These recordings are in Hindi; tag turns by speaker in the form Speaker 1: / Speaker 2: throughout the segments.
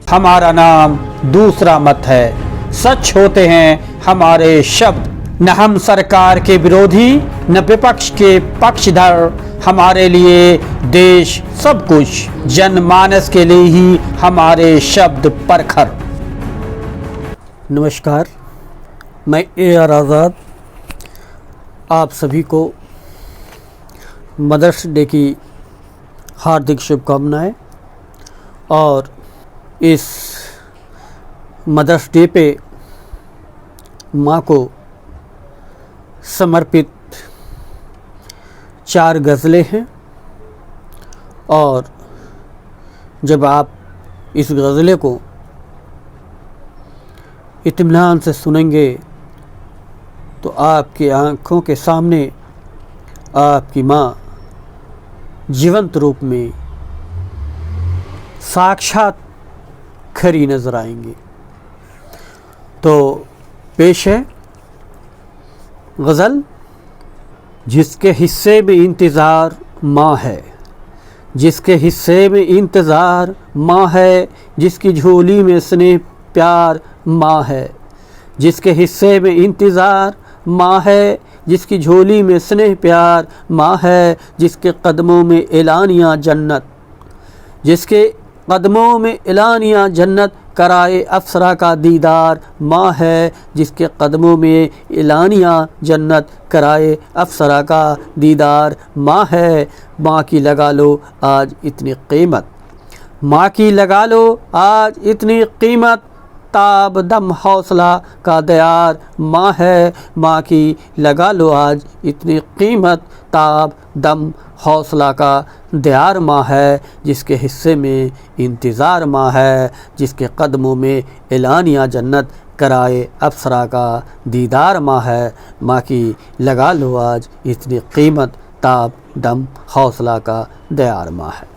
Speaker 1: हमारा नाम दूसरा मत है। सच होते हैं हमारे शब्द, न हम सरकार के विरोधी न विपक्ष के पक्षधर। हमारे लिए देश सब कुछ, जनमानस के लिए ही हमारे शब्द परखर। नमस्कार, मैं AR आज़ाद आप सभी को मदर्स डे की हार्दिक शुभकामनाएं। और इस मदर्स डे पे माँ को समर्पित 4 गज़लें हैं। और जब आप इस गज़ले को इत्मीनान से सुनेंगे तो आपकी आँखों के सामने आपकी माँ जीवंत रूप में साक्षात खरी नज़र आएंगी। तो पेश है गज़ल। जिसके हिस्से में इंतज़ार माँ है, जिसके हिस्से में इंतज़ार माँ है, जिसकी झोली में स्नेह प्यार माँ है। जिसके हिस्से में इंतज़ार माँ है, जिसकी झोली में स्नेह प्यार माँ है। जिसके कदमों में एलानिया जन्नत, जिसके कदमों में एलानिया जन्नत कराए अप्सरा का दीदार माँ है। जिसके कदमों में एलानिया जन्नत कराए अप्सरा का दीदार माँ है। माँ की लगा लो आज इतनी कीमत, माँ की लगा लो आज इतनी कीमत, ताब दम हौसला का दयार माँ है। माँ की लगा लो आज इतनी कीमत, ताब दम हौसला का दयार माँ है। जिसके हिस्से में इंतज़ार माँ है, जिसके कदमों में एलानिया जन्नत कराए अप्सरा का दीदार माँ है। माँ की लगा लो आज इतनी कीमत, ताब दम हौसला का दयार माँ है।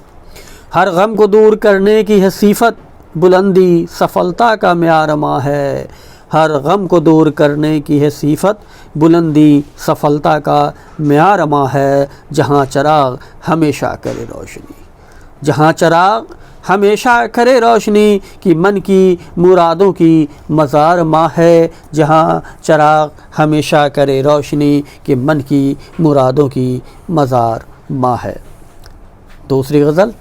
Speaker 1: हर गम को दूर करने की है सिफ़त, बुलंदी सफलता का म्यार माँ है। हर गम को दूर करने की है सिफ़त, बुलंदी सफलता का म्यार माँ है। जहाँ चिराग हमेशा करे रोशनी, जहाँ चिराग हमेशा करे रोशनी, कि मन की मुरादों की मज़ार माँ है। जहाँ चिराग हमेशा करे रोशनी, कि मन की मुरादों की मज़ार माँ है। दूसरी गज़ल।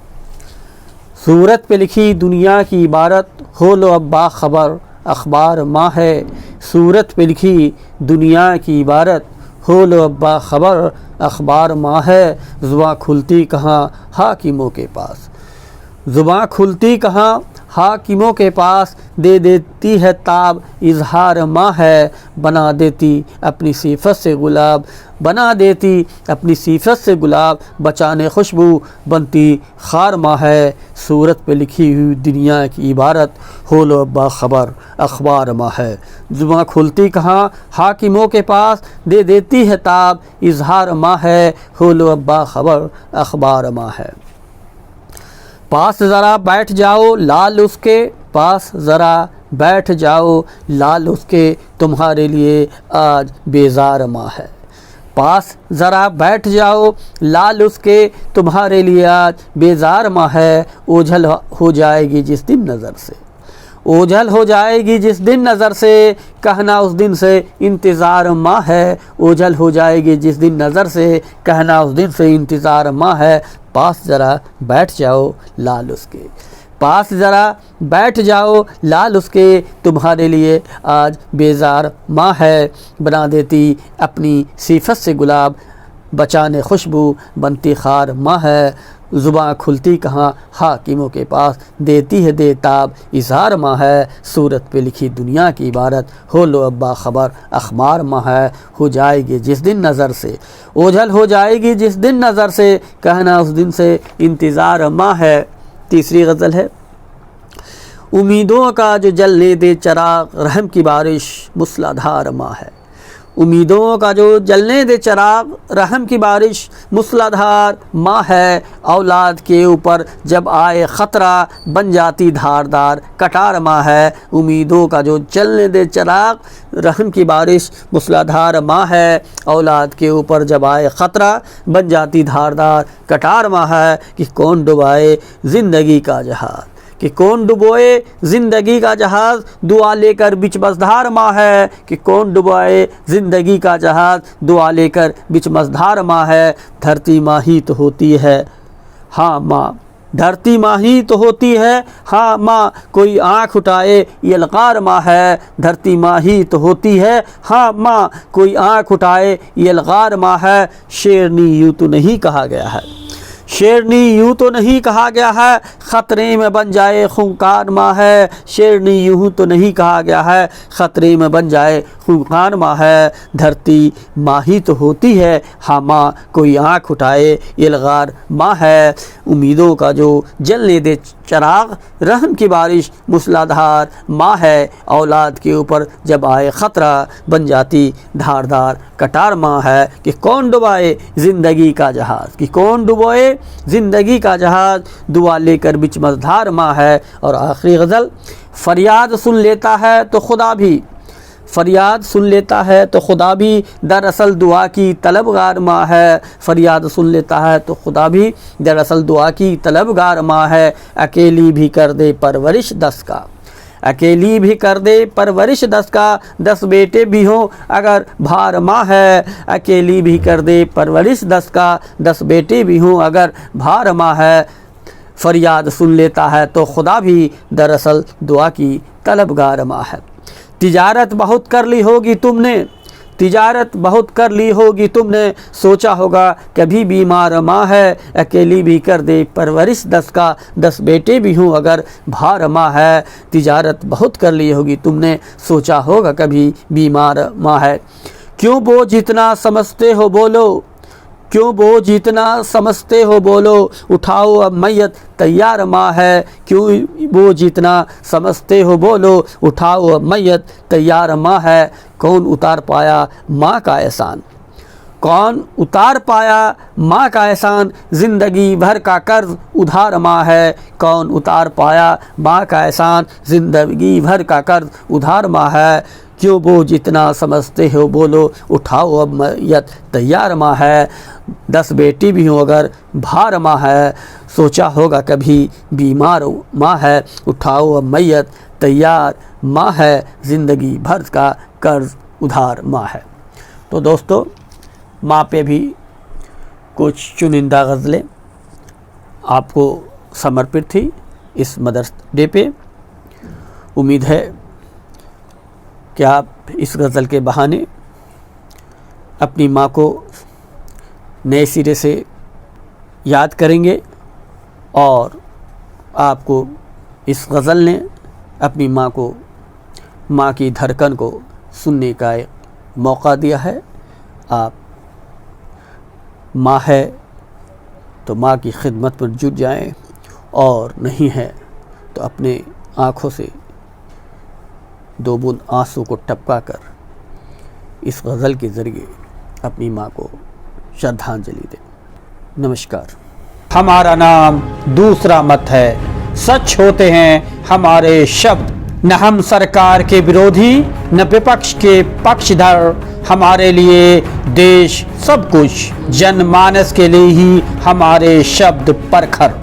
Speaker 1: सूरत पे लिखी दुनिया की इबारत, हो लो अब बाखबर अखबार माँ है। सूरत पे लिखी दुनिया की इबारत, हो लो अब बाखबर अखबार माँ है। ज़ुबां खुलती कहाँ हाकिमों के पास, ज़ुबां खुलती कहाँ हाकिमों के पास, दे देती है ताब इजहार माँ है। बना देती अपनी सिफत से गुलाब, बना देती अपनी सिफत से गुलाब, बचाने खुशबू बनती खार माँ है। सूरत पे लिखी हुई दुनिया की इबारत, हो लो बाखबर अखबार माँ है। ज़ुबां खुलती कहाँ हाकिमों के पास, दे देती है ताब इजहार माँ है। हो लो बाखबर अखबार माँ है। पास ज़रा बैठ जाओ लाल उसके, पास ज़रा बैठ जाओ लाल उसके, तुम्हारे लिए आज बेजार माँ है। पास ज़रा बैठ जाओ लाल उसके, तुम्हारे लिए आज बेजार माँ है। ओझल हो जाएगी जिस दिन नज़र से, ओझल हो जाएगी जिस दिन नज़र से, कहना उस दिन से इंतज़ार माँ है। ओझल हो जाएगी जिस दिन नज़र से, कहना उस दिन से इंतज़ार माँ है। पास ज़रा बैठ जाओ लाल उसके, पास ज़रा बैठ जाओ लाल उसके, तुम्हारे लिए आज बेजार माँ है। बना देती अपनी सिफत से गुलाब, बचाने खुशबू बनती खार माँ है। ज़ुबां खुलती कहाँ हाकिमों के पास, देती है देताब इज़हार माँ है। सूरत पे लिखी दुनिया की इबारत, हो लो अब बाखबर अखबार माँ है। हो जाएगी जिस दिन नज़र से, ओझल हो जाएगी जिस दिन नज़र से, कहना उस दिन से इंतज़ार माँ है। तीसरी गज़ल है। उम्मीदों का जो जलने दे चिराग, रहम की बारिश मूसलाधार माँ है। उम्मीदों का जो जलने दे चिराग, रहम की बारिश मूसलाधार माँ है। औलाद के ऊपर जब आए ख़तरा, बन जाती धारदार कटार माँ है। उम्मीदों का जो जलने दे चिराग, रहम की बारिश मूसलाधार माँ है। औलाद के ऊपर जब आए ख़तरा, बन जाती धारदार कटार माँ है। कि कौन डुबाए ज़िंदगी का जहाज, कि कौन डुबोए ज़िंदगी का जहाज़ दुआ लेकर बिच मझधार माँ है, कि कौन डुबोए ज़िंदगी का जहाज़ दुआ लेकर बिच मझधार माँ है। धरती माँ ही तो होती है, हाँ माँ, धरती माँ ही तो होती है, हाँ माँ, कोई आँख उठाए ये लकार माँ है। धरती माँ ही तो होती है, हाँ माँ, कोई आँख उठाए ये लकार माँ है। शेरनी यूँ तो नहीं कहा गया है, शेरनी यूँ तो नहीं कहा गया है, ख़तरे में बन जाए खूंखार माँ है। शेरनी यूँ तो नहीं कहा गया है, ख़तरे में बन जाए खूंखार माँ है। धरती माँ ही तो होती है, हाँ माँ, कोई आँख उठाए ये लगार माँ है। उम्मीदों का जो जलने दे चराग, रहम की बारिश मूसलाधार माँ है। औलाद के ऊपर जब आए ख़तरा बन जाती धारदार कटार माँ है। कि कौन डुबाए ज़िंदगी का जहाज़, कि कौन डुबोए ज़िंदगी का जहाज़ दुआ लेकर बिच मझधार माँ है। और आखिरी गज़ल, फरियाद सुन लेता है तो खुदा भी, फरियाद सुन लेता है तो खुदा भी, दरअसल दुआ की तलबगार माँ है। फरियाद सुन लेता है तो खुदा भी, दरअसल दुआ की तलबगार माँ है। अकेली भी कर दे परवरिश 10 का, अकेली भी कर दे परवरिश 10 का, 10 बेटे भी हों अगर भार माँ है। अकेली भी कर दे परवरिश 10 का, 10 बेटे भी हों अगर भार माँ है। फरियाद सुन लेता है तो खुदा भी, दरअसल दुआ की तलबगार माँ है। तिजारत बहुत कर ली होगी तुमने, तिजारत बहुत कर ली होगी तुमने, सोचा होगा कभी बीमार माँ है। अकेली भी कर दे परवरिश 10 का, 10 बेटे भी हों अगर भार माँ है। तिजारत बहुत कर ली होगी तुमने, सोचा होगा कभी बीमार माँ है। क्यों बोझ जितना समझते हो बोलो, क्यों बोझ जितना समझते हो बोलो, उठाओ अब मैयत तैयार माँ है। क्यों बोझ जितना समझते हो बोलो, उठाओ अब मैयत तैयार माँ है। कौन उतार पाया माँ का एहसान, कौन उतार पाया माँ का एहसान, ज़िंदगी भर का कर्ज उधार माँ है। कौन उतार पाया माँ का एहसान, ज़िंदगी भर का कर्ज उधार माँ है। क्यों वो जितना समझते हो बोलो, उठाओ अब मैयत तैयार माँ है। 10 बेटी भी हों अगर भार माँ है, सोचा होगा कभी बीमार माँ है। उठाओ अब मैयत तैयार माँ है, ज़िंदगी भर का कर्ज उधार माँ है। तो दोस्तों, माँ पे भी कुछ चुनिंदा गज़लें आपको समर्पित थी इस मदर्स डे पे। उम्मीद है कि आप इस गज़ल के बहाने अपनी माँ को नए सिरे से याद करेंगे और आपको इस गज़ल ने अपनी माँ को, माँ की धड़कन को सुनने का एक मौका दिया है। आप माँ है तो माँ की खिदमत में जुट जाएं, और नहीं है तो अपने आँखों से 2 बूंद आंसू को टपका कर इस गज़ल के ज़रिए अपनी माँ को श्रद्धांजलि दें। नमस्कार। हमारा नाम दूसरा मत है, सच होते हैं हमारे शब्द, न हम सरकार के विरोधी न विपक्ष के पक्षधर। हमारे लिए देश सब कुछ, जनमानस के लिए ही हमारे शब्द परखर।